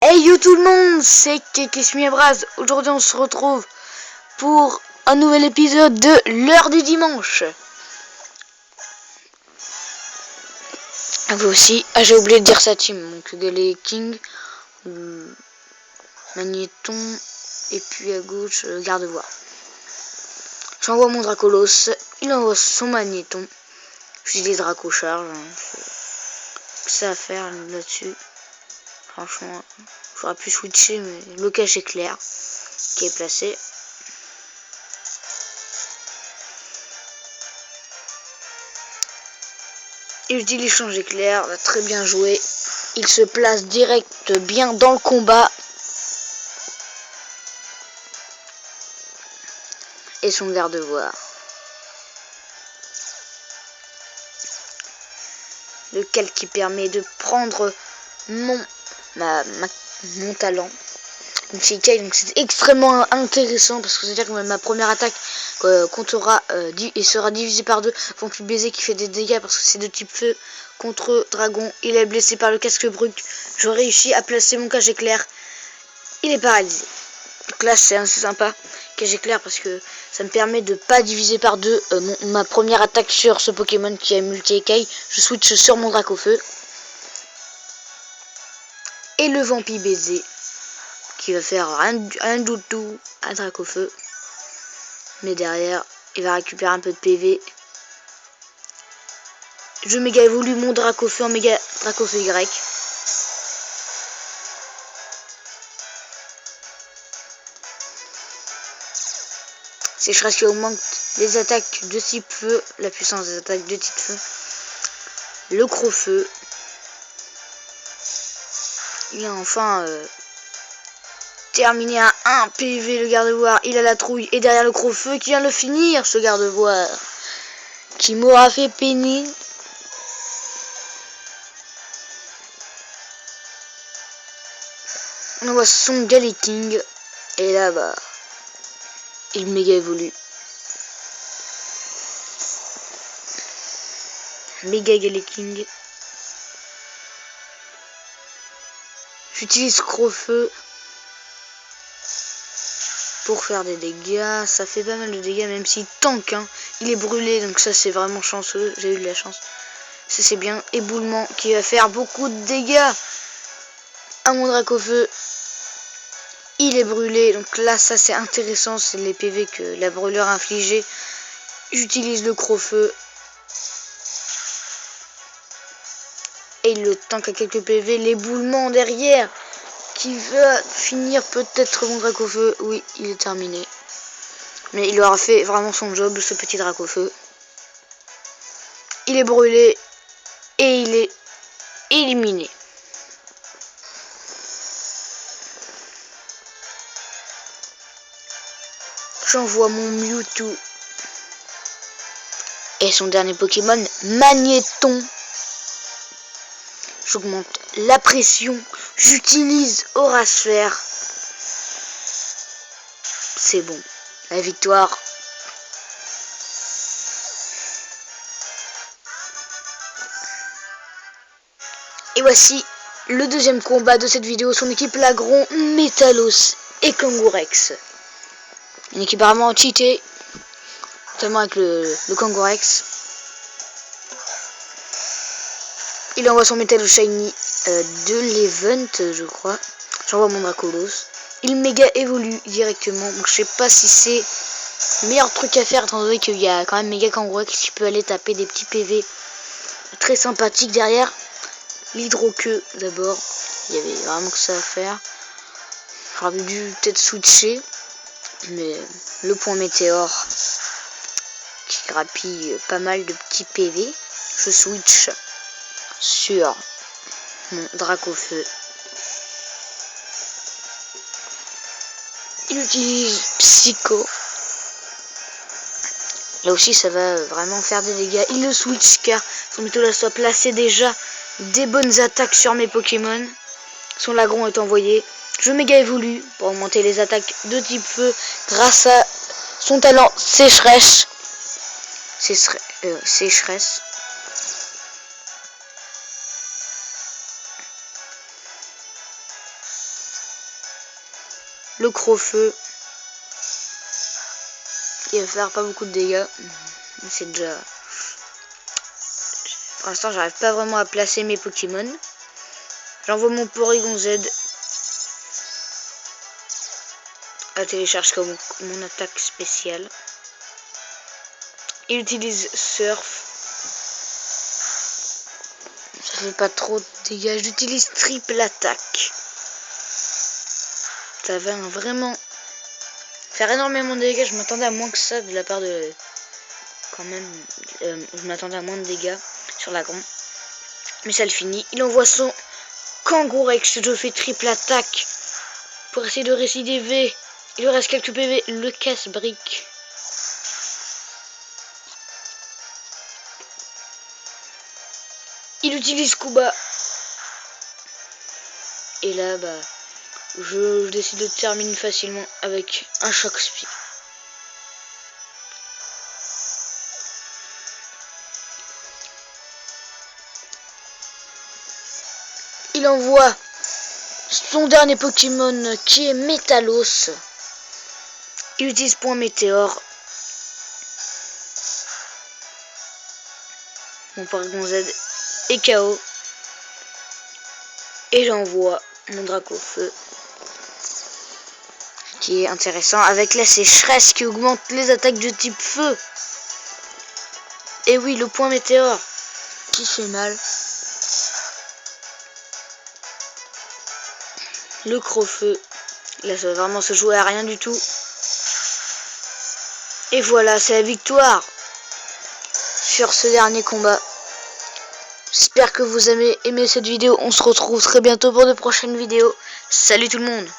Hey yo tout le monde, c'est Kekesmiabraz. Aujourd'hui on se retrouve pour un nouvel épisode de l'heure du dimanche. Vous aussi, j'ai oublié de dire sa team, donc Galé King, Magnéton, et puis à gauche, Gardevoir. J'envoie mon Dracolos, il envoie son Magnéton. J'ai des Dracocharges, c'est ça à faire là-dessus. Franchement, j'aurais pu switcher, mais le cache est clair, qui est placé. Il utilise change éclair, très bien joué. Il se place direct bien dans le combat. Et son Gardevoir. Lequel qui permet de prendre mon talent. Donc c'est extrêmement intéressant parce que c'est-à-dire que ma première attaque comptera et sera divisée par 2. Vampire baiser qui fait des dégâts parce que c'est de type feu contre dragon. Il est blessé par le casque brut. Je réussis à placer mon cage éclair. Il est paralysé. Donc là c'est assez sympa cage éclair parce que ça me permet de pas diviser par 2 ma première attaque sur ce Pokémon qui a multi-écaille. Je switch sur mon Dracofeu. Et le Vampire baiser qui va faire un doutou à Dracofeu. Mais derrière, il va récupérer un peu de PV. Je méga évolue mon Dracofeu en méga Dracofeu Y. Sécheresse qui augmente les attaques de type feu, la puissance des attaques de type feu. Le Crofeu. Il a enfin terminé à 1 PV le Gardevoir. Il a la trouille. Et derrière le Crofeu qui vient de le finir, ce Gardevoir. Qui m'aura fait peiner. On voit son Galé King. Et là, bah, il méga évolue. Méga Galé King. J'utilise Crofeu pour faire des dégâts. Ça fait pas mal de dégâts même s'il tank. Hein. Il est brûlé donc ça c'est vraiment chanceux. J'ai eu de la chance. Ça c'est bien. Éboulement qui va faire beaucoup de dégâts à mon Dracofeu. Il est brûlé. Donc là ça c'est intéressant. C'est les PV que la brûleur a infligé. J'utilise le Crofeu. Et il le tank à quelques PV. L'éboulement derrière. Qui va finir peut-être mon Dracofeu. Oui, il est terminé. Mais il aura fait vraiment son job, ce petit Dracofeu. Il est brûlé. Et il est éliminé. J'envoie mon Mewtwo. Et son dernier Pokémon, Magnéton. J'augmente la pression. J'utilise Aura Sphère. C'est bon. La victoire. Et voici le deuxième combat de cette vidéo. Son équipe Lagron, Metalos et Kangourex. Une équipe vraiment cheatée. Notamment avec le Kangourex. Il envoie son Métal Shiny de l'event, je crois. J'envoie mon Dracolos. Il méga évolue directement. Donc je sais pas si c'est le meilleur truc à faire étant donné qu'il y a quand même méga Kangourex qui peut aller taper des petits PV très sympathiques derrière. L'hydroqueue d'abord. Il y avait vraiment que ça à faire. J'aurais dû peut-être switcher. Mais le point météore qui grappille pas mal de petits PV. Je switch sur mon Dracofeu. Il utilise Psycho. Là aussi ça va vraiment faire des dégâts. Il le switch car son Métola soit placé déjà des bonnes attaques sur mes Pokémon. Son Lagron est envoyé. Je méga évolue pour augmenter les attaques de type feu grâce à son talent sécheresse. Sécheresse. Le Crofeu. Il va faire pas beaucoup de dégâts. C'est déjà... Pour l'instant, j'arrive pas vraiment à placer mes Pokémon. J'envoie mon Porygon Z. À télécharge comme mon attaque spéciale. Il utilise Surf. Ça fait pas trop de dégâts. J'utilise triple attaque. Ça va vraiment faire énormément de dégâts. Je m'attendais à moins que ça de la part de... Quand même, je m'attendais à moins de dégâts sur la grande. Mais ça le finit. Il envoie son Kangourex. Je fais triple attaque pour essayer de récidiver. Il lui reste quelques PV. Le casse-brique. Il utilise Kuba. Et là, bah, je décide de terminer facilement avec un choc speed. Il envoie son dernier Pokémon qui est Métalos. Il utilise point météore. Mon Porygon Z est KO. Et j'envoie mon Dracofeu. Qui est intéressant avec la sécheresse qui augmente les attaques de type feu. Et oui, le point météore qui fait mal. Le Crofeu. Là, ça va vraiment se jouer à rien du tout. Et voilà, c'est la victoire sur ce dernier combat. J'espère que vous avez aimé cette vidéo. On se retrouve très bientôt pour de prochaines vidéos. Salut tout le monde!